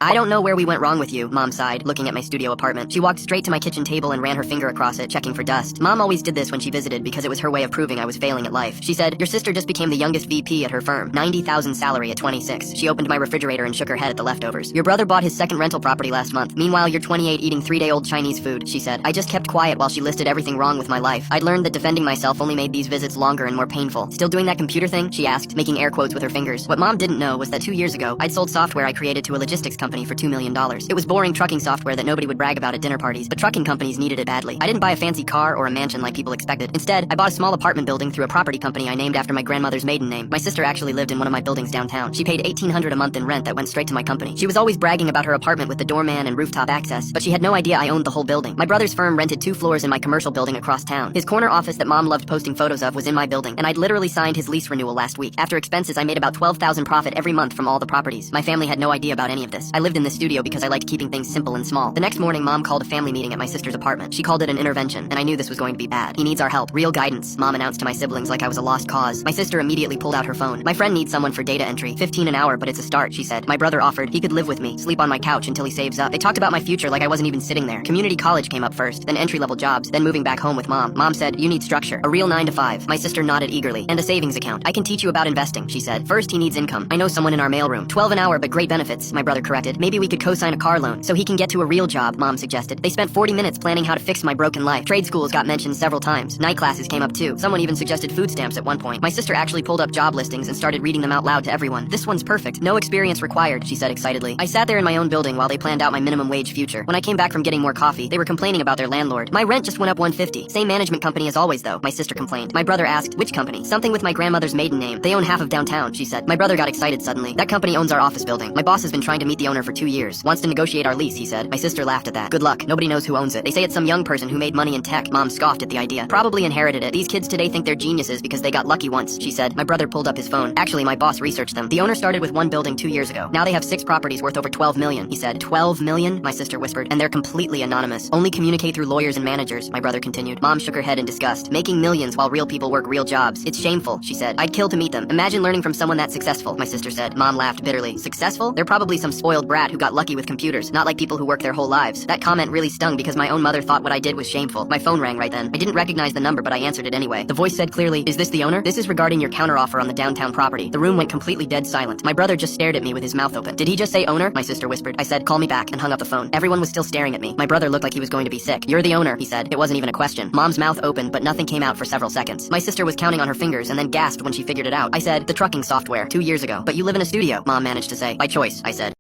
I don't know where we went wrong with you, Mom sighed, looking at my studio apartment. She walked straight to my kitchen table and ran her finger across it, checking for dust. Mom always did this when she visited because it was her way of proving I was failing at life. She said, "Your sister just became the youngest VP at her firm. 90,000 salary at 26. She opened my refrigerator and shook her head at the leftovers. Your brother bought his second rental property last month. Meanwhile, you're 28 eating 3-day-old Chinese food," she said. I just kept quiet while she listed everything wrong with my life. I'd learned that defending myself only made these visits longer and more painful. "Still doing that computer thing?" she asked, making air quotes with her fingers. What Mom didn't know was that 2 years ago, I'd sold software I created to a logistics company for $2 million. It was boring trucking software that nobody would brag about at dinner parties, but trucking companies needed it badly. I didn't buy a fancy car or a mansion like people expected. Instead, I bought a small apartment building through a property company I named after my grandmother's maiden name. My sister actually lived in one of my buildings downtown. She paid $1,800 a month in rent that went straight to my company. She was always bragging about her apartment with the doorman and rooftop access, but she had no idea I owned the whole building. My brother's firm rented 2 floors in my commercial building across town. His corner office that Mom loved posting photos of was in my building, and I'd literally signed his lease renewal last week. After expenses, I made about $12,000 profit every month from all the properties. My family had no idea about any of this. I lived in this studio because I liked keeping things simple and small. The next morning, Mom called a family meeting at my sister's apartment. She called it an intervention, and I knew this was going to be bad. "He needs our help. Real guidance," Mom announced to my siblings like I was a lost cause. My sister immediately pulled out her phone. "My friend needs someone for data entry. 15 an hour, but it's a start," she said. My brother offered. He could live with me, sleep on my couch until he saves up. They talked about my future like I wasn't even sitting there. Community college came up first, then entry-level jobs, then moving back home with Mom. Mom said, "You need structure. A real 9 to 5. My sister nodded eagerly. "And a savings account. I can teach you about investing," she said. "First, he needs income. I know someone in our mailroom. 12 an hour, but great benefits," my brother corrected. "Maybe we could co-sign a car loan so he can get to a real job," Mom suggested. They spent 40 minutes planning how to fix my broken life. Trade schools got mentioned several times. Night classes came up too. Someone even suggested food stamps at one point. My sister actually pulled up job listings and started reading them out loud to everyone. "This one's perfect. No experience required," she said excitedly. I sat there in my own building while they planned out my minimum wage future. When I came back from getting more coffee, they were complaining about their landlord. "My rent just went up 150. Same management company as always though," my sister complained. My brother asked, "Which company?" "Something with my grandmother's maiden name. They own half of downtown," she said. My brother got excited suddenly. "That company owns our office building. My boss has been trying to meet the owner for 2 years. Wants to negotiate our lease," he said. My sister laughed at that. "Good luck. Nobody knows who owns it. They say it's some young person who made money in tech." Mom scoffed at the idea. "Probably inherited it. These kids today think they're geniuses because they got lucky once," she said. My brother pulled up his phone. "Actually, my boss researched them. The owner started with 1 building 2 years ago. Now they have 6 properties worth over 12 million, he said. 12 million? My sister whispered. "And they're completely anonymous. Only communicate through lawyers and managers," my brother continued. Mom shook her head in disgust. "Making millions while real people work real jobs. It's shameful," she said. "I'd kill to meet them. Imagine learning from someone that successful," my sister said. Mom laughed bitterly. "Successful? They're probably some spoiled brat who got lucky with computers, not like people who work their whole lives." That comment really stung because my own mother thought what I did was shameful. My phone rang right then. I didn't recognize the number, but I answered it anyway. The voice said clearly, "Is this the owner? This is regarding your counteroffer on the downtown property." The room went completely dead silent. My brother just stared at me with his mouth open. "Did he just say owner?" my sister whispered. I said, "Call me back," and hung up the phone. Everyone was still staring at me. My brother looked like he was going to be sick. "You're the owner," he said. It wasn't even a question. Mom's mouth opened, but nothing came out for several seconds. My sister was counting on her fingers and then gasped when she figured it out. I said, "The trucking software, 2 years ago." "But you live in a studio," Mom managed to say. "By choice," I said.